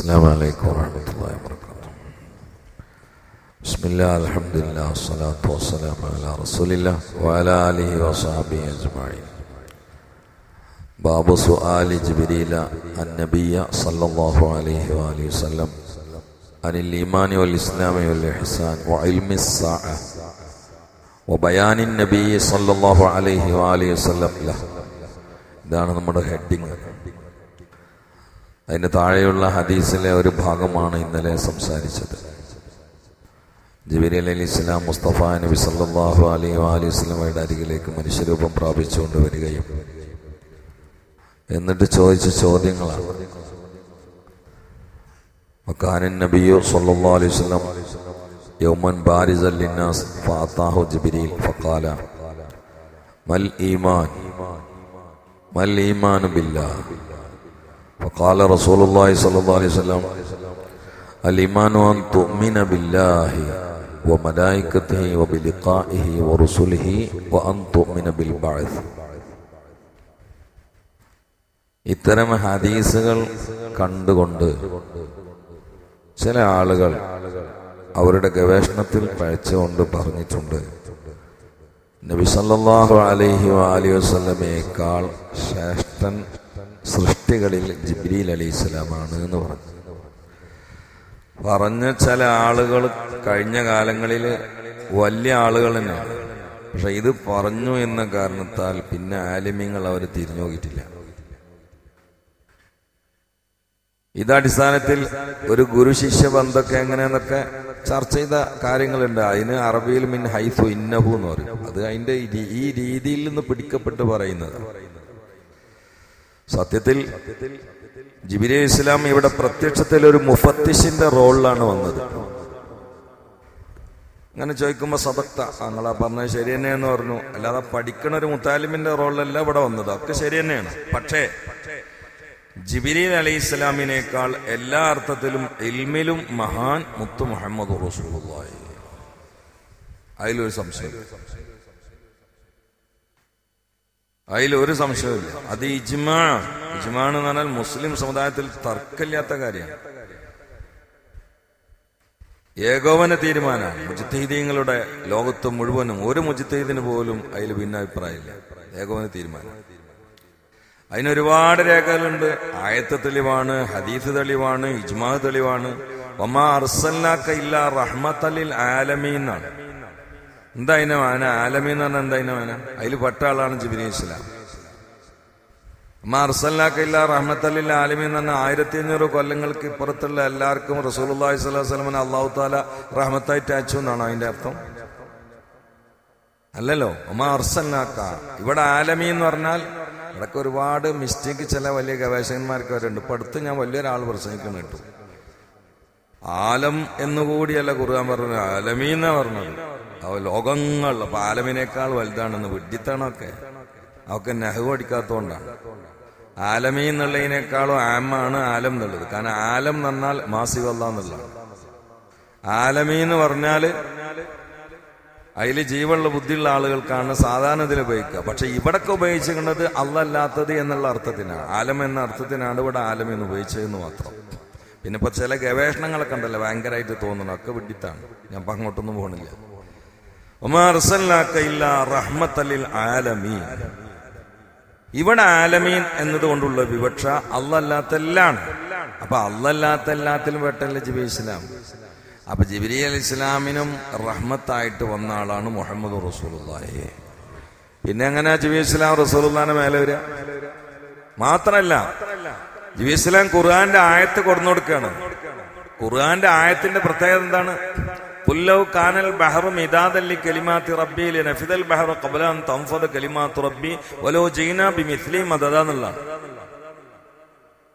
السلام عليكم ورحمة الله وبركاته. بسم الله الحمد لله والصلاة والسلام على رسول الله وعلى آله وصحبه أجمعين. باب سؤال جبريل النبي صلى الله عليه وآله وسلم عن الإيمان والإسلام والإحسان وعلم الساعة وبيان النبي صلى الله عليه وآله وسلم له. ഇതാണ് നമ്മുടെ ഹെഡിങ്. അതിന് താഴെയുള്ള ഹദീസിലെ ഒരു ഭാഗമാണ് ഇന്നലെ സംസാരിച്ചത്. ജിബ്രീൽ അലൈഹിസ്സലാം മുസ്തഫ നബി സല്ലല്ലാഹു അലൈഹി വസല്ലമയുടെ അരികിലേക്ക് മനുഷ്യരൂപം പ്രാപിച്ചുകൊണ്ട് വരികയും എന്നിട്ട് ചോദിച്ച ചോദ്യങ്ങളാണ്. വകാന നബിയു സല്ലല്ലാഹു അലൈഹി വസല്ലം യൗമൻ ബാരിസൻ ലിന്നാസ് ഫഅതാഹു ജിബ്രീൽ ഫഖാല മൽ ഈമാൻ ബില്ലാഹ് فقال رسول الله صلى الله عليه وسلم الإيمان أن تؤمن بالله وملائكته وبلقائه ورسله وأن تؤمن بالبعث. ഇത്തരം ഹദീസുകൾ കണ്ടുകൊണ്ട് ചില ആളുകൾ അവരുടെ ഗവേഷണത്തിൽ പഴച്ചുകൊണ്ട് പറഞ്ഞിട്ടുണ്ട്, നബി സല്ലല്ലാഹു അലൈഹി വസല്ലമയേക്കാൾ ശ്രേഷ്ഠൻ സൃഷ്ടികളിൽ ജിബ്രീൽ അലൈഹിസ്സലാമാണ് എന്ന് പറഞ്ഞ ചില ആളുകൾ കഴിഞ്ഞ കാലങ്ങളിൽ വലിയ ആളുകൾ തന്നെയാണ്. പക്ഷെ ഇത് പറഞ്ഞു എന്ന കാരണത്താൽ പിന്നെ ആലിമീങ്ങൾ അവർ തിരിഞ്ഞു നോക്കിയിട്ടില്ല. ഇതടിസ്ഥാനത്തിൽ ഒരു ഗുരു ശിഷ്യ ബന്ധമൊക്കെ എങ്ങനെയെന്നൊക്കെ ചർച്ച ചെയ്ത കാര്യങ്ങളുണ്ട്. അതിന് അറബിയിൽ മിൻ ഹൈസു ഇന്നഹു എന്ന് പറയും. അത് അതിന്റെ ഈ രീതിയിൽ നിന്ന് പിടിക്കപ്പെട്ട് പറയുന്നത്. സത്യത്തിൽ ജിബ്രീൽ അലൈഹിസ്സലാം ഇവിടെ പ്രത്യക്ഷത്തിൽ ഒരു മുഫത്തിഷിന്റെ റോളിലാണ് വന്നത്. അങ്ങനെ ചോദിക്കുമ്പോ സദക്ത, താങ്കളാ പറഞ്ഞത് ശരി തന്നെയെന്ന് പറഞ്ഞു. അല്ലാതെ പഠിക്കണ ഒരു മുത്താലിമിന്റെ റോളിലല്ല ഇവിടെ വന്നത്. ഒക്കെ ശരി തന്നെയാണ്. പക്ഷേ ജിബ്രീൽ അലൈഹിസ്സലാമിനേക്കാൾ എല്ലാ അർത്ഥത്തിലും ഇൽമിലും മഹാൻ മുത്തു മുഹമ്മദ് റസൂലുള്ളാഹി. അതിലൊരു സംശയമില്ല. അത് ഇജ്മാ എന്ന് പറഞ്ഞാൽ മുസ്ലിം സമുദായത്തിൽ തർക്കമില്ലാത്ത കാര്യമാണ്. ഏകോപന തീരുമാനമാണ് മുജ്തഹിദീങ്ങളുടെ ലോകത്ത് മുഴുവനും. ഒരു മുജ്തഹിദിന് പോലും അതിൽ ഭിന്നാഭിപ്രായമില്ല. ഏകോപന തീരുമാനം. അതിനൊരുപാട് രേഖകളുണ്ട്. ആയത്ത് തെളിവാണ്, ഹദീസ് തെളിവാണ്, ഇജ്മാ തെളിവാണ്. വമാ അർസൽനാക ഇല്ലാ റഹ്മത്തൽ ലിൽ ആലമീൻ എന്നാണ്. എന്താ അതിനെ മാന? ആലമീൻ എന്ന് പറഞ്ഞാൽ എന്താ അതിനെ മാന? അതിൽ പെട്ട ആളാണ് ജിബ്രീൽ അലൈഹിസ്സലാം. വമാ അർസൽനാക ഇല്ലാ റഹ്മത്തൽ ലിൽ ആലമീൻ എന്ന് പറഞ്ഞാൽ 1500 കൊല്ലങ്ങൾക്ക് ഇപ്പുറത്തുള്ള എല്ലാവർക്കും റസൂലുള്ളാഹി സ്വല്ലല്ലാഹു അലൈഹി വസല്ലമയെ അല്ലാഹു തആല റഹ്മത്തായിട്ട് അയച്ചു എന്നാണ് അതിന്റെ അർത്ഥം. അല്ലല്ലോ. വമാ അർസൽനാക ഇവിടെ ആലമീൻ എന്ന് പറഞ്ഞാൽ ഇവിടൊക്കെ ഒരുപാട് മിസ്റ്റേക്ക് ചില വലിയ ഗവേഷകന്മാർക്ക് വരുന്നുണ്ട്. ഇപ്പൊ അടുത്ത് ഞാൻ വലിയൊരാൾ പ്രസംഗിക്കുന്നു കേട്ടു. ആലം എന്നുകൂടിയല്ല ഖുർആൻ പറഞ്ഞത്, ആലമീന്നാ പറഞ്ഞത്. ലോകങ്ങൾ. അപ്പൊ ആലമിനേക്കാൾ വലുതാണെന്ന് വിഡ്ഢിത്തണമൊക്കെ. അവർക്ക് നെഹ്വ് പഠിക്കാത്തതുകൊണ്ടാണ്. ആലമീൻ എന്നുള്ളതിനേക്കാളും ആമാണ് ആലം എന്നുള്ളത്. കാരണം ആലം എന്ന് പറഞ്ഞാൽ മാസിവല്ല എന്നുള്ളതാണ്. ആലമീൻ എന്ന് പറഞ്ഞാല് അതിൽ ജീവനുള്ള ബുദ്ധിയുള്ള ആളുകൾക്കാണ് സാധാരണ ഇതിൽ ഉപയോഗിക്കുക. പക്ഷെ ഇവിടൊക്കെ ഉപയോഗിച്ചിരിക്കുന്നത് അല്ലല്ലാത്തത് എന്നുള്ള അർത്ഥത്തിനാണ്. ആലം എന്ന അർത്ഥത്തിനാണ് ഇവിടെ ആലം എന്ന് ഉപയോഗിച്ചതെന്ന് മാത്രം. പിന്നെ ഇപ്പൊ ചില ഗവേഷണങ്ങളൊക്കെ ഉണ്ടല്ലോ ഭയങ്കരമായിട്ട് തോന്നണം. ഒക്കെ വിഡിത്താണ്. ഞാൻ ഇപ്പൊ അങ്ങോട്ടൊന്നും പോകണില്ല. വമാ അർസൽനാക ഇല്ലാ റഹ്മത്തൽ ലിൽ ആലമീൻ. ഇവിടെ ആലമീൻ എന്നതുകൊണ്ടുള്ള വിവക്ഷ അല്ലല്ലാത്ത എല്ലാം. അപ്പൊ അല്ലല്ലാത്ത എല്ലാത്തിലും പെട്ടല്ലേ ജിബ്രീൽ അലൈഹിസ്സലാം. അപ്പൊ ജിബ്രീൽ അലൈഹിസ്സലാമിനും റഹ്മത്തായിട്ട് വന്ന ആളാണ് മുഹമ്മദ് റസൂലുള്ളാഹി. പിന്നെ എങ്ങനെ ജിബ്രീൽ അലൈഹിസ്സലാം റസൂലുള്ളാഹിന്റെ മേലെ വരിക? മാത്രല്ല ജിബ്രീൽ അലൈഹിസ്സലാം ഖുർആന്റെ ആയത്ത് കൊടുന്നു കൊടുക്കുകയാണ്. ഖുർആന്റെ ആയത്തിന്റെ പ്രത്യേകത എന്താണ്? ഖുല്ലൗ കാനൽ ബഹറു മിദാദൻ ലികലിമാതി റബ്ബി ലനഫിദൽ ബഹറു ഖബ്ല അൻ തൻഫദ കലിമാതു റബ്ബി വലൗ ജീനാ ബിമിസ്ലി മദദ എന്നുള്ളതാണ്.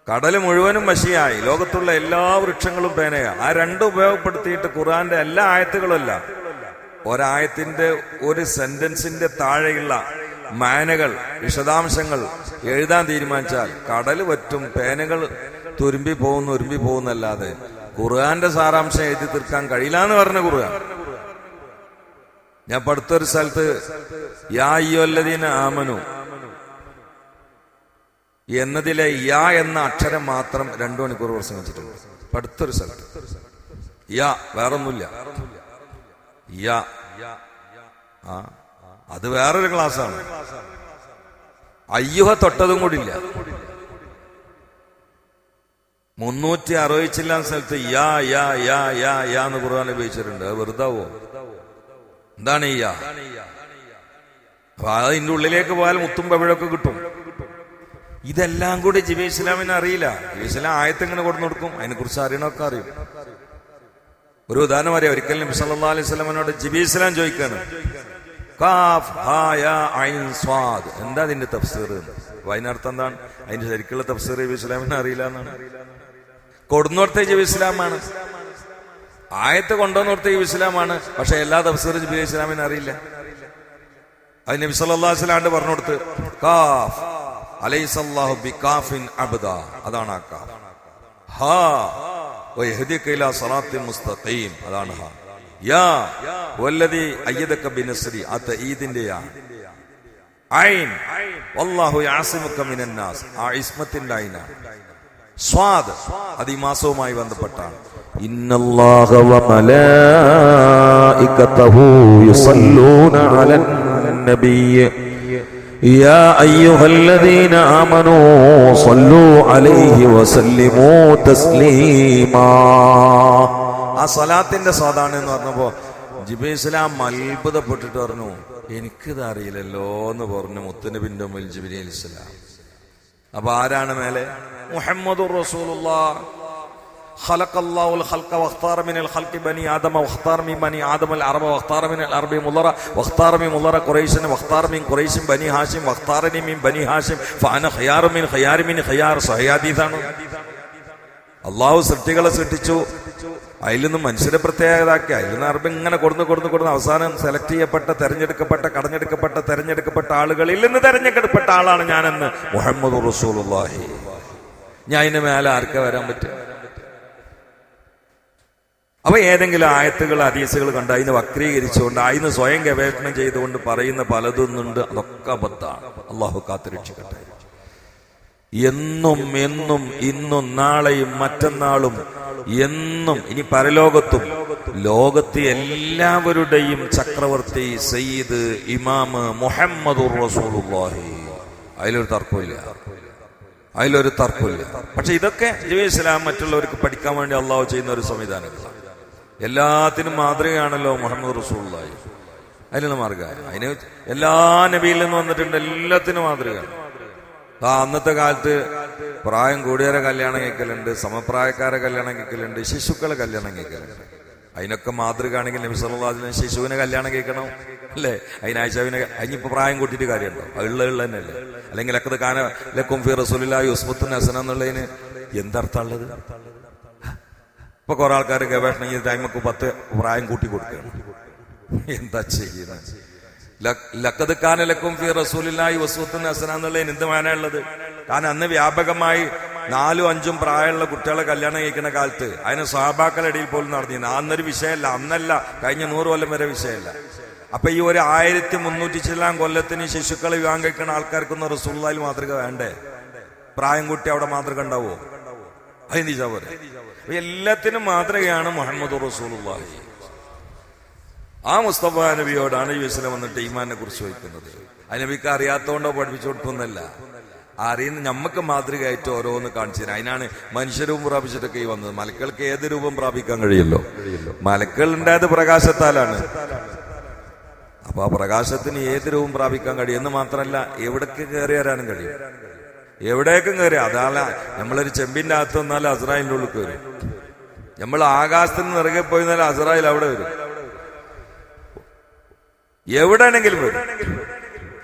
കടല് മുഴുവനും മഷിയായി, ലോകത്തുള്ള എല്ലാ വൃക്ഷങ്ങളും പേനയാ. ആ രണ്ടും ഉപയോഗപ്പെടുത്തിയിട്ട് ഖുർആന്റെ എല്ലാ ആയത്തുകളല്ല, ഒരായത്തിന്റെ ഒരു സെന്റൻസിന്റെ താഴെയുള്ള മാനകൾ, വിശദാംശങ്ങൾ എഴുതാൻ തീരുമാനിച്ചാൽ കടല് പറ്റും, പേനകൾ തുരുമ്പി പോകുന്നല്ലാതെ ഖുർആന്റെ സാരാംശം എഴുതി തീർക്കാൻ കഴിയില്ല എന്ന് പറഞ്ഞ ഖുർആൻ. ഞാൻ അടുത്തൊരു സ്ഥലത്ത് യാ അയ്യുഹല്ലദീന ആമനു എന്നതിലെ യാ എന്ന അക്ഷരം മാത്രം 2 മണിക്കൂർ പ്രസംഗിച്ചിട്ടുണ്ട്. അടുത്തൊരു സ്ഥലത്ത് യാ, വേറൊന്നുമില്ല. യാ അത് വേറൊരു ക്ലാസ്സാണ്. അയ്യുഹ തൊട്ടതും കൂടി ഇല്ല. 360 സ്ഥലത്ത് യാ യാ യാ യാ യാ എന്ന് ഖുർആൻ ഉപയോഗിച്ചിട്ടുണ്ട്. അത് വെറുതാവോ? എന്താണ് ഈ യാ? അപ്പൊ അതിന്റെ ഉള്ളിലേക്ക് പോയാൽ മുത്തും പവിഴൊക്കെ കിട്ടും. ഇതെല്ലാം കൂടി ജിബി ഇസ്ലാമിന് അറിയില്ല. ജിബി ഇസ്ലാം ആയത്ത് എങ്ങനെ കൊടുത്തു കൊടുക്കും? അതിനെക്കുറിച്ച് അറിയണമൊക്കെ അറിയും. ഒരു ഉദാഹരണം പറയാം. ഒരിക്കൽ നബി സല്ലല്ലാഹു അലൈഹി വസല്ലമയോട് ജിബി ഇസ്ലാം ചോദിക്കാണ്, കാഫ് ഹാ യാ ഐൻ സ്വാദ്, എന്താ അതിന്റെ തഫ്സീർ? അതിനർത്ഥം എന്താണ്? അതിന്റെ ശരിക്കുള്ള തഫ്സീർ ജിബി ഇസ്ലാമിന് അറിയില്ല എന്നാണ്. കൊടുന്നോടത്തെ ജിബി ഇസ്ലാമാണ്, ആയത്ത് കൊണ്ടുവന്നോടത്തെ ജിബി ഇസ്ലാമാണ്. പക്ഷെ എല്ലാ തഫ്സീറും ജിബി ഇസ്ലാമിന് അറിയില്ല. അത് നബി സല്ലല്ലാഹു അലൈഹി വസല്ലം പറഞ്ഞു കൊടുത്ത്, കാഫ് അലൈസല്ലാഹു ബികാഫിൻ അബ്ദാ, അതാണ് ആ കാഫ്. ഹാ വയഹ്ദിക ഇലാ സിറാത്തിൻ മുസ്തഖീം, അതാണ് ഹാ. യാ വല്ലദി അയ്യദക ബിനസ്രി, ആ തഈദിന്റെ യാ. ഐൻ വല്ലാഹു യഅസിമുക മിനൻ നാസ്, ആ ഇസ്മത്തിന്റെ ഐനാണ്. സ്വാദ് അത് ഈ മാസവുമായി ബന്ധപ്പെട്ടാണ്. ഇന്നല്ലാഹ വ മലായികതഹു യുസല്ലൂന അലൻ നബിയ്യ യാ അയ്യുഹല്ലദീന ആമനൂ സ്വല്ലൂ അലൈഹി വസല്ലിമൂ തസ്ലീമാ. ആ സ്വലാത്തിന്റെ സ്വാദാണ് എന്ന് പറഞ്ഞപ്പോ ജിബ്രീൽ ഇസ്ലാം അത്ഭുതപ്പെട്ടിട്ട് പറഞ്ഞു, എനിക്കിത് അറിയില്ലല്ലോ എന്ന് പറഞ്ഞു മുത്തുനബിന്റെ മുമ്പിൽ ജിബ്രീൽ ഇസ്ലാം. അപ്പൊ ആരാണ് മേലെ? മുഹമ്മദുർ റസൂലുള്ളാഹ്. ഖലഖല്ലാഹുൽ ഖൽഖ വഖ്താറ മിനൽ ഖൽഖി ബനി ആദമ വഖ്താറ മിൻ ബനി ആദമൽ അറബ വഖ്താറ മിനൽ അറബി മുളറ വഖ്താറ മിൻ മുളറ ഖുറൈശൻ വഖ്താറ മിൻ ഖുറൈശിൻ ബനി ഹാഷിം വഖ്താറനി മിൻ ബനി ഹാഷിം ഫഅന ഖിയാറു മിൻ ഖിയാരി മിൻ ഖിയാർ. സഹീഹ് ഹദീസാണ്. അല്ലാഹു സൃഷ്ടികളെ സൃഷ്ടിച്ചു, അതിൽ നിന്ന് മനുഷ്യരെ പ്രത്യേകതാക്കി, അതിൽ നിന്ന് അറബ് ഇങ്ങനെ കൊടുന്ന് അവസാനം സെലക്ട് ചെയ്യപ്പെട്ട തെരഞ്ഞെടുക്കപ്പെട്ട ആളുകളിൽ നിന്ന് തെരഞ്ഞെടുക്കപ്പെട്ട ആളാണ് ഞാനെന്ന് മുഹമ്മദുർ റസൂലുള്ളാഹി. ഞാൻ അതിന് മേലെ ആർക്കാ വരാൻ പറ്റും? അപ്പൊ ഏതെങ്കിലും ആയത്തുകൾ ഹദീസുകൾ കണ്ട് അതിന് വക്രീകരിച്ചുകൊണ്ട് അതിന് സ്വയം ഗവേഷണം ചെയ്തുകൊണ്ട് പറയുന്ന പലതൊന്നുണ്ട്. അതൊക്കെ അബദ്ധാണ്. അള്ളാഹു കാത്തുരക്ഷിക്കട്ടെ. എന്നും ഇന്നും നാളെയും മറ്റന്നാളും എന്നും ഇനി പരലോകത്തും ലോകത്ത് എല്ലാവരുടെയും ചക്രവർത്തി സയ്യിദ് ഇമാമ് മുഹമ്മദുർ റസൂലുള്ളാഹി. അതിലൊരു തർക്കമില്ല. പക്ഷെ ഇതൊക്കെ ജിബ്രീൽ ഇസ്ലാം മറ്റുള്ളവർക്ക് പഠിക്കാൻ വേണ്ടി അള്ളാഹു ചെയ്യുന്ന ഒരു സംവിധാനമാണ്. എല്ലാത്തിനും മാതൃകയാണല്ലോ മുഹമ്മദ് റസൂലുള്ളാഹി. അതിനുള്ള മാർഗമാണ്. അതിന് എല്ലാ നബിയിൽ നിന്ന് വന്നിട്ടുണ്ട്, എല്ലാത്തിനും മാതൃകയാണ്. അന്നത്തെ കാലത്ത് പ്രായം കൂടിയവരെ കല്യാണം കഴിക്കലുണ്ട്, സമപ്രായക്കാരെ കല്യാണം കഴിക്കലുണ്ട്, ശിശുക്കളെ കല്യാണം കഴിക്കലുണ്ട്. അതിനൊക്കെ മാതൃകയാണെങ്കിൽ നബി സല്ലല്ലാഹു അലൈഹി വസല്ലം ശിശുവിനെ കല്യാണം കഴിക്കണം അല്ലേ? അതിനാഴ്ചവിനെ അതിനിപ്പോ പ്രായം കൂട്ടിയിട്ട് കാര്യമുണ്ടോ? ഉള്ള തന്നെയല്ലേ? അല്ലെങ്കിൽ ലഖദ് കാന ലക്കും ഫീ റസൂലില്ലാഹി ഉസ്വത്തുൻ ഹസന എന്നുള്ളതിന് എന്തർത്ഥമുള്ളത്? ഇപ്പൊ കുറെ ആൾക്കാർ ഗവേഷണം ചെയ്ത് ടൈമൊക്കെ 10 പ്രായം കൂട്ടി കൊടുക്കുകയാണ്. എന്താ ചെയ്യുന്നത്? ലഖദ് കാന ലക്കും ഫീ റസൂലില്ലാഹി ഉസ്വത്തുൻ ഹസന എന്നുള്ളതിന് എന്ത് മാനമുള്ളത്? കാരണം അന്ന് വ്യാപകമായി 4-5 പ്രായമുള്ള കുട്ടികളെ കല്യാണം കഴിക്കുന്ന കാലത്ത് അതിന് സ്വഹാബാക്കളുടെ ഇടയിൽ പോലും നടന്നിരുന്നു. അന്നൊരു വിഷയമല്ല, അന്നല്ല, കഴിഞ്ഞ 100 കൊല്ലം വരെ വിഷയമല്ല. അപ്പൊ ഈ ഒരു 1300 ചില്ലാം കൊല്ലത്തിന് ശിശുക്കളെ വിവാഹം കഴിക്കുന്ന ആൾക്കാർക്കൊന്നും റസൂലുള്ളാഹിൽ മാതൃക വേണ്ടേ? പ്രായം കൂട്ടി അവിടെ മാതൃക ഉണ്ടാവോ? അതിന് പോരെ. എല്ലാത്തിനും മാതൃകയാണ് മുഹമ്മദ് റസൂലുള്ളാഹി. ആ മുസ്തഫ നബിയോടാണ് യുസ്ലം വന്നിട്ട് ഈമാനെ കുറിച്ച് വയ്ക്കുന്നത്. ആ നബിക്ക് അറിയാത്തോണ്ടോ പഠിപ്പിച്ചു കൊടുക്കുന്നല്ല, അറിയുന്ന നമുക്ക് മാതൃകയായിട്ട് ഓരോന്ന് കാണിച്ചു തരാം. അതിനാണ് മനുഷ്യരൂപം പ്രാപിച്ചിട്ടൊക്കെ ഈ വന്നത്. മലക്കൾക്ക് ഏത് രൂപം പ്രാപിക്കാൻ കഴിയുമല്ലോ? മലക്കൾ ഉണ്ടായത് പ്രകാശത്താലാണ്. അപ്പൊ ആ പ്രകാശത്തിന് ഏത് രൂപം പ്രാപിക്കാൻ കഴിയും എന്ന് മാത്രമല്ല, എവിടേക്ക് കയറി വരാനും കഴിയും. എവിടേക്കും കയറി. അതാണ് നമ്മളൊരു ചെമ്പിന്റെ അകത്ത് വന്നാലും അസ്രായിലിന്റെ ഉള്ളിൽ കയറും. നമ്മൾ ആകാശത്തിന് നിറകെ പോയിരുന്നാലും അസ്രായിൽ അവിടെ വരും. എവിടെയാണെങ്കിലും വരും.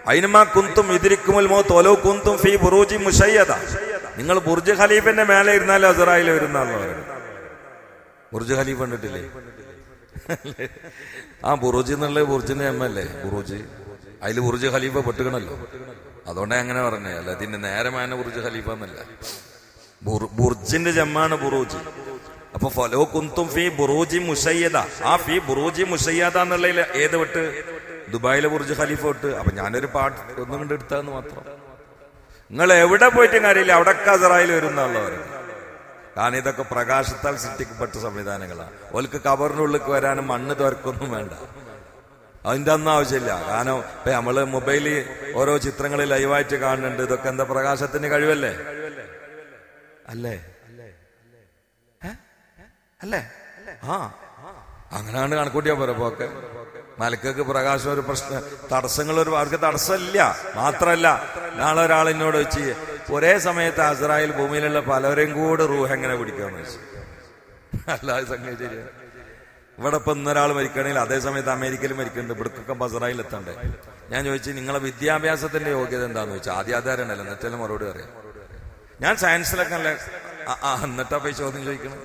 അയിനുമാ കുന്തും ഇദ്രിക്കുമുൽ മൗത്ത് വലൗ കുന്തും ഫീ ബുറൂജി മുശയ്യദ. നിങ്ങൾ ബുർജ് ഖലീഫിന്റെ മേലെ ഇരുന്നാലും അസ്രായിൽ വരുന്നാന്ന് പറയുന്നത്. ബുർജ് ഖലീഫ കണ്ടിട്ടില്ലേ? ആ ബുറൂജ് എന്നുള്ള ബുർജിന്റെ അല്ലേ ബുറൂജ്? അതിൽ ബുർജ് ഖലീഫ പെട്ടുകണല്ലോ. അതുകൊണ്ടാണ് അങ്ങനെ പറഞ്ഞേ. അല്ല ഇതിന്റെ നേരമായ ബുർജ് ഖലീഫ എന്നല്ല, ബുർജിന്റെ ജമ്മാണ് ബുറൂജ്. അപ്പൊ ഫലോ കുന്തും ഫീ ബുറൂജി മുശയ്യദ. ആ ഫീ ബുറൂജി മുശയ്യദ എന്നുള്ളതിൽ ഏത് വിട്ട്? ദുബായിലെ ബുർജ് ഖലീഫ വിട്ട്. അപ്പൊ ഞാനൊരു പാട്ട് ഒന്നും കൊണ്ട് എടുത്താന്ന് മാത്രം. നിങ്ങൾ എവിടെ പോയിട്ടും കാര്യമില്ല, അവിടെയൊക്കെ അസറായിൽ വരുന്നുള്ളവർ. കാരണം ഇതൊക്കെ പ്രകാശത്താൽ സൃഷ്ടിക്കപ്പെട്ട സംവിധാനങ്ങളാണ്. ഓൽക്ക് കബറിനുള്ളിൽ വരാനും മണ്ണ് തുറക്കൊന്നും വേണ്ട, അതിൻ്റെ ഒന്നും ആവശ്യമില്ല. കാരണം ഇപ്പൊ നമ്മള് മൊബൈലിൽ ഓരോ ചിത്രങ്ങൾ ലൈവായിട്ട് കാണുന്നുണ്ട്. ഇതൊക്കെ എന്താ പ്രകാശത്തിന്റെ കഴിവല്ലേ? അല്ലേ അല്ലേ? ആ, അങ്ങനെയാണ് കണക്കൂട്ടിയാ പോരെ. പോക്കെ മലക്കൊക്കെ പ്രകാശം ഒരു പ്രശ്നം, അവർക്ക് തടസ്സമില്ല. മാത്രല്ല, നാളെ ഒരാൾ എന്നോട് വെച്ച് ഒരേ സമയത്ത് അസ്രായേൽ ഭൂമിയിലുള്ള പലവരെയും കൂടെ റൂഹ് എങ്ങനെ പിടിക്കാന്ന് വെച്ചു. അല്ലാതെ സംഗതി ശരിയാണ്. ഇവിടെ ഇപ്പൊ ഇന്നൊരാൾ മരിക്കണമെങ്കിൽ അതേ സമയത്ത് അമേരിക്കയിൽ മരിക്കുന്നുണ്ട്, ഇവിടക്കൊക്കെ അസ്രായേൽ എത്തണ്ടേ? ഞാൻ ചോദിച്ചു നിങ്ങളെ വിദ്യാഭ്യാസത്തിന്റെ യോഗ്യത എന്താന്ന് ചോദിച്ചാൽ ആദ്യം ആധാരണ്ടല്ലോ, എന്നിട്ടെല്ലാം മറുപടി അറിയാം. ഞാൻ സയൻസിലൊക്കെ അല്ലേ, എന്നിട്ടാ പോയി ചോദ്യം ചോദിക്കണം.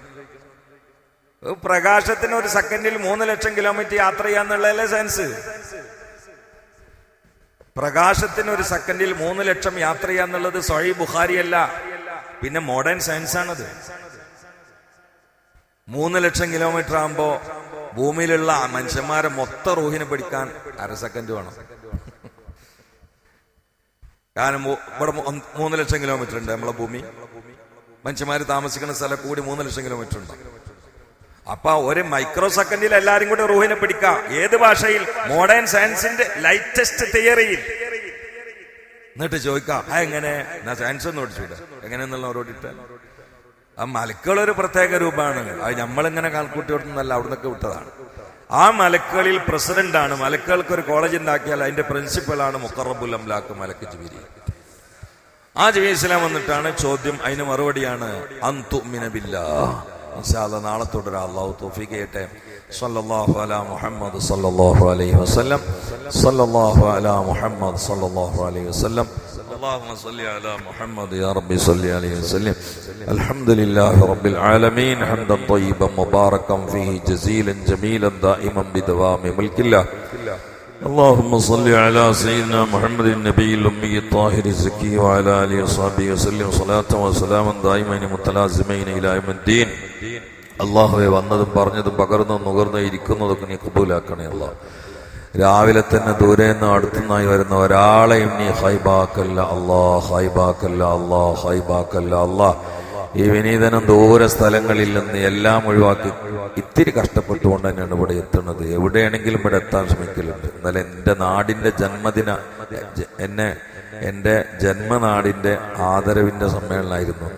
പ്രകാശത്തിന് ഒരു സെക്കൻഡിൽ 3 ലക്ഷം കിലോമീറ്റർ യാത്ര ചെയ്യാന്നുള്ളതല്ലേ സയൻസ്? പ്രകാശത്തിന് ഒരു സെക്കൻഡിൽ 3 ലക്ഷം യാത്ര ചെയ്യാന്നുള്ളത് സ്വഹീഹ് ബുഖാരി അല്ല, പിന്നെ മോഡേൺ സയൻസ് ആണത്. 3 ലക്ഷം കിലോമീറ്റർ ആകുമ്പോ ഭൂമിയിലുള്ള മനുഷ്യന്മാരെ മൊത്തം റൂഹിനെ പിടിക്കാൻ 1/2 സെക്കൻഡ് വേണം. കാരണം ഇവിടെ 3 ലക്ഷം കിലോമീറ്റർ ഉണ്ട് നമ്മളെ ഭൂമി. മനുഷ്യന്മാര് താമസിക്കുന്ന സ്ഥലം കൂടി 3 ലക്ഷം കിലോമീറ്റർ ഉണ്ട്. അപ്പൊ ഒരു മൈക്രോ സെക്കൻഡിൽ എല്ലാരും കൂടി റൂഹിനെ പിടിക്കാം. ഏത് ഭാഷയിൽ? മോഡേൺ സയൻസിന്റെ ലൈറ്റസ്റ്റ് തിയറിയിൽ. എന്നിട്ട് ചോദിക്കാം എങ്ങനെ? സയൻസ് ഒന്നും ഓടിച്ചൂല എങ്ങനെയെന്നുള്ള ഓരോടിട്ട്. ആ മലക്കുകളൊരു പ്രത്യേക രൂപമാണ്. അത് നമ്മളിങ്ങനെ കാൽക്കൂട്ടി കൊടുക്കുന്നല്ല, അവിടുന്നൊക്കെ വിട്ടതാണ്. ആ മലക്കുകളിൽ പ്രസിഡന്റാണ്. മലക്കുകൾക്ക് ഒരു കോളേജ് ഉണ്ടാക്കിയാൽ അതിന്റെ പ്രിൻസിപ്പലാണ് മുഖറബുൽ അംലാക്ക് മലക്ക് ജിബിരി. ആ ജിബിരി ഇസ്ലാം വന്നിട്ടാണ് ചോദ്യം. അതിന് മറുപടിയാണ് അൻതുഅ്മിന ബില്ലാഹ്. ഇൻഷാ അല്ലാഹ് നാളെ തുടരാം. അല്ലാഹു തൗഫീഖ് ചെയ്യട്ടെ. സല്ലല്ലാഹു അലാ മുഹമ്മദ് സല്ലല്ലാഹു അലൈഹി വസല്ലം. സല്ലല്ലാഹു അലാ മുഹമ്മദ് സല്ലല്ലാഹു അലൈഹി വസല്ലം. اللهم صل على محمد يا رب صل عليه وسلم. الحمد لله رب العالمين حمدا طيبا مباركا فيه جزيلا جميلا دائما بدوام ملك الله. اللهم صل على سيدنا محمد النبي الأمي الطاهر الزكي وعلى آله وصحبه وسلم صلاة وسلاما دائمين متلازمين إلى يوم الدين. അള്ളാഹുവെ വന്നതും പറഞ്ഞതും പകർന്നും നുകർന്നും ഇരിക്കുന്നതൊക്കെ നീ കബൂലാക്കണേ അല്ലാഹ്. രാവിലെ തന്നെ ദൂരെന്ന് അടുത്തുനിന്നായി വരുന്ന ഒരാളെയും നീ ഹൈബാക്കല്ല അല്ലാ, ഹൈബാക്കല്ല അല്ലാ, ഹൈബാക്കല്ല അല്ലാ. ഈ വിനീതനം ദൂര സ്ഥലങ്ങളിൽ നിന്ന് എല്ലാം ഒഴിവാക്കി ഇത്തിരി കഷ്ടപ്പെട്ടുകൊണ്ട് തന്നെയാണ് ഇവിടെ എത്തുന്നത്. എവിടെയാണെങ്കിലും ഇവിടെ എത്താൻ ശ്രമിക്കലുണ്ട്. ഇന്നലെ എൻ്റെ നാടിന്റെ ജന്മദിന എൻ്റെ ജന്മനാടിന്റെ ആദരവിന്റെ സമ്മേളനമായിരുന്നു.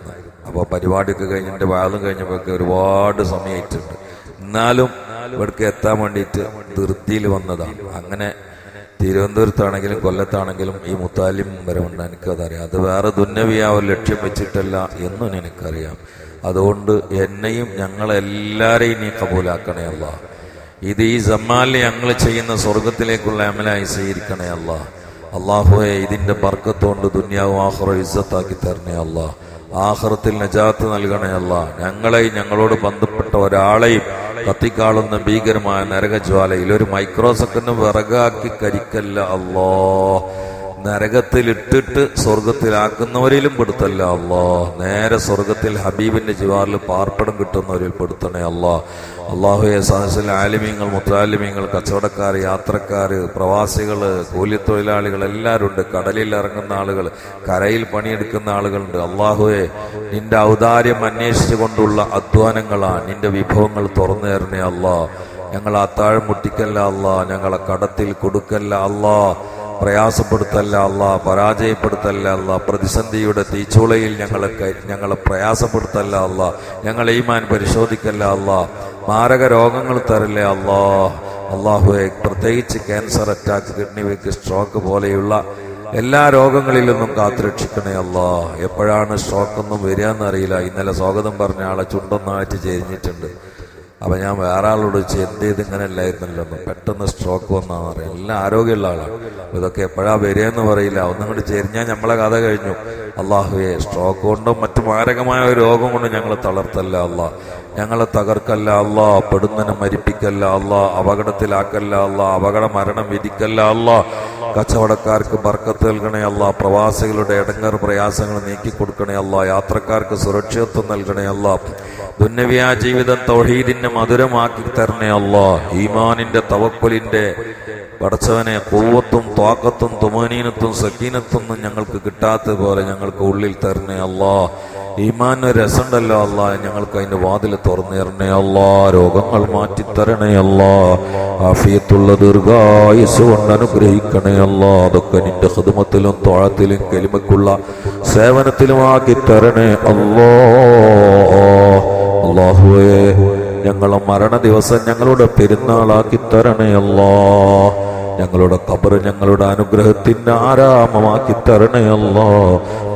അപ്പോൾ പരിപാടിയൊക്കെ കഴിഞ്ഞ് എൻ്റെ വാദം കഴിഞ്ഞപ്പോഴൊക്കെ ഒരുപാട് സമയമായിട്ടുണ്ട്. എന്നാലും ഇവിടേക്ക് എത്താൻ വേണ്ടിയിട്ട് ധൃതിയിൽ വന്നതാണ്. അങ്ങനെ തിരുവനന്തപുരത്താണെങ്കിലും കൊല്ലത്താണെങ്കിലും ഈ മുത്താലിം വരവുണ്ട്. എനിക്കതറിയാം. അത് വേറെ ദുന്നവിയാ ഒരു ലക്ഷ്യം വെച്ചിട്ടല്ല എന്നും എനിക്കറിയാം. അതുകൊണ്ട് എന്നെയും ഞങ്ങളെല്ലാരെയും നീ കബൂലാക്കണേ അല്ലാ. ഇത് ഈ സമ്മാനിൽ ഞങ്ങൾ ചെയ്യുന്ന സ്വർഗത്തിലേക്കുള്ള അമലായി സ്വീകരിക്കണേ അല്ലാ. അള്ളാഹുവെ ഇതിന്റെ ബർക്കത്തുകൊണ്ട് ദുനിയാവും ആഖിറവും ഇസ്സത്താക്കി തരണേ അല്ലാ. ആഖിറത്തിൽ നജാത്ത് നൽകണേ അല്ലാ. ഞങ്ങളെയും ഞങ്ങളോട് ബന്ധപ്പെട്ട ഒരാളെയും കത്തിക്കാളുന്ന ഭീകരമായ നരകജ്വാലയിൽ ഒരു മൈക്രോ സെക്കൻഡ് വിറകാക്കി കരിക്കല്ല അല്ലാ. നരകത്തിലിട്ടിട്ട് സ്വർഗത്തിലാക്കുന്നവരിലും പെടുത്തല്ല അല്ലാ. നേരെ സ്വർഗത്തിൽ ഹബീബിന്റെ ജിവാറിൽ പാർപ്പിടം കിട്ടുന്നവരിൽ പെടുത്തണേ അല്ലാ. അള്ളാഹുയെ സദസ്സിലെ ആലിമീങ്ങൾ, മുത്താലിമീങ്ങൾ, കച്ചവടക്കാർ, യാത്രക്കാർ, പ്രവാസികൾ, കൂലിത്തൊഴിലാളികൾ എല്ലാവരും ഉണ്ട്. കടലിൽ ഇറങ്ങുന്ന ആളുകൾ, കരയിൽ പണിയെടുക്കുന്ന ആളുകളുണ്ട്. അള്ളാഹുയെ നിന്റെ ഔദാര്യം അന്വേഷിച്ചു കൊണ്ടുള്ള അധ്വാനങ്ങളാണ്. നിന്റെ വിഭവങ്ങൾ തുറന്നു തരണേ അല്ലാ. ഞങ്ങളെ അത്താഴം മുട്ടിക്കല്ല അല്ലാ. ഞങ്ങളെ കടത്തിൽ കൊടുക്കല്ല അല്ലാ. പ്രയാസപ്പെടുത്തല്ല അല്ലാ. പരാജയപ്പെടുത്തല്ല അല്ലാ. പ്രതിസന്ധിയുടെ തീച്ചൂളയിൽ ഞങ്ങളെ പ്രയാസപ്പെടുത്തല്ല അല്ലാ. ഞങ്ങളെ ഈമാൻ പരിശോധിക്കല്ല അല്ലാ. മാരക രോഗങ്ങൾ തരില്ലേ അല്ലാ. അള്ളാഹുവെ പ്രത്യേകിച്ച് cancer, attack, kidney weak, stroke പോലെയുള്ള എല്ലാ രോഗങ്ങളിൽ നിന്നും കാത്തുരക്ഷിക്കണേ അല്ലാ. എപ്പോഴാണ് സ്ട്രോക്കൊന്നും വരികയെന്നറിയില്ല. ഇന്നലെ സ്വാഗതം പറഞ്ഞ ആളെ ചുണ്ടൊന്നായിട്ട് ചെരിഞ്ഞിട്ടുണ്ട്. അപ്പൊ ഞാൻ വേറെ ആളോട് വെച്ച് എന്ത് ചെയ്ത് ഇങ്ങനെ അല്ലായിരുന്നല്ലോ, പെട്ടെന്ന് സ്ട്രോക്ക് വന്നാന്ന് അറിയാം. എല്ലാം ആരോഗ്യമുള്ള ആളാണ്. ഇതൊക്കെ എപ്പോഴാ വരികയെന്ന് പറയില്ല. ഒന്നും കൂടി ചെരിഞ്ഞാൽ നമ്മളെ കഥ കഴിഞ്ഞു. അള്ളാഹുവെ സ്ട്രോക്ക് കൊണ്ടും മറ്റു മാരകമായ ഒരു രോഗം കൊണ്ടും ഞങ്ങൾ തളർത്തല്ല അല്ലാ. ഞങ്ങളെ തകർക്കല്ല അല്ലാ. പെടുന്നതിനെ മരിപ്പിക്കല്ല അല്ലാ. അപകടത്തിലാക്കല്ല അല്ലാ. അപകട മരണം വിധിക്കല്ല അല്ലാ. കച്ചവടക്കാർക്ക് ബർക്കത്ത് നൽകണേ അല്ലാ. പ്രവാസികളുടെ ഇടങ്ങേർ പ്രയാസങ്ങൾ നീക്കിക്കൊടുക്കണേ അല്ലാ. യാത്രക്കാർക്ക് സുരക്ഷിതത്വം നൽകണേ അല്ലാ. ദുന്യവിയാ ജീവിതം തൗഹീദിന്റെ മധുരമാക്കി തരണേ അല്ലാ. ഈമാനിന്റെ തവക്കുലിന്റെ പടച്ചവനെ ഖുവ്വത്തും ത്വാഖത്തും തുമാനീനത്തും സക്കീനത്തൊന്നും ഞങ്ങൾക്ക് കിട്ടാത്ത പോലെ ഞങ്ങൾക്ക് ഉള്ളിൽ തരണേ അല്ലാ. ഈമാന് രസമുണ്ടല്ലോ അല്ലാ, ഞങ്ങൾക്ക് അതിന്റെ വാതിൽ തുറന്നു തരണേ അല്ലാ. രോഗങ്ങൾ മാറ്റിത്തരണേ അല്ലാ. ആഫിയത്തുള്ള ദീർഘായുസ് കൊണ്ട് അനുഗ്രഹിക്കണേ അല്ലാ. അതൊക്കെ നിന്റെ ഖിദ്മത്തിലും ത്വാഅത്തിലും കലിമക്കുള്ള സേവനത്തിലുമാക്കി തരണേ അല്ലാ. അല്ലാഹുവേ, ഞങ്ങളെ മരണ ദിവസം ഞങ്ങളുടെ പെരുന്നാളാക്കി തരണേ അല്ലാ. ഞങ്ങളുടെ ഖബർ ഞങ്ങളുടെ അനുഗ്രഹത്തിന് ആരാമമാക്കി തരണേ അല്ലാ.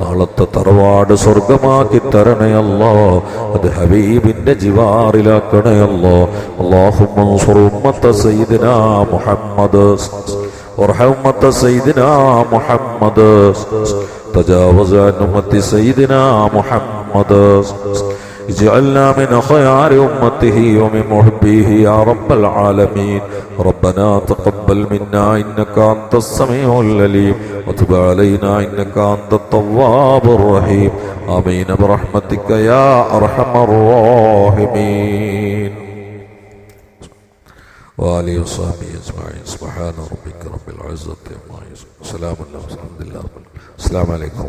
നാളത്തെ തറവാട് സ്വർഗമാക്കി തരണേ അല്ലാ. അത് ഹബീബിന്റെ ജിവാറിലാക്കണേ അല്ലാ. അല്ലാഹുമ്മ അൻസുർ ഉമ്മത്ത സയ്യിദിനാ മുഹമ്മദ് വർഹം ഉമ്മത്ത സയ്യിദിനാ മുഹമ്മദ് തജാവസ് അൻ ഉമ്മത്തി സയ്യിദിനാ മുഹമ്മദ് اجعلنا من خيار أمته ومن محبيه يا رب العالمين. ربنا تقبل منا إنك أنت السميع العليم وتب علينا إنك أنت التواب الرحيم. آمين برحمتك يا أرحم الراحمين. وآله وصحبه أجمعين. سبحان ربك رب العزة عما يصفون. سلام عليكم. السلام عليكم.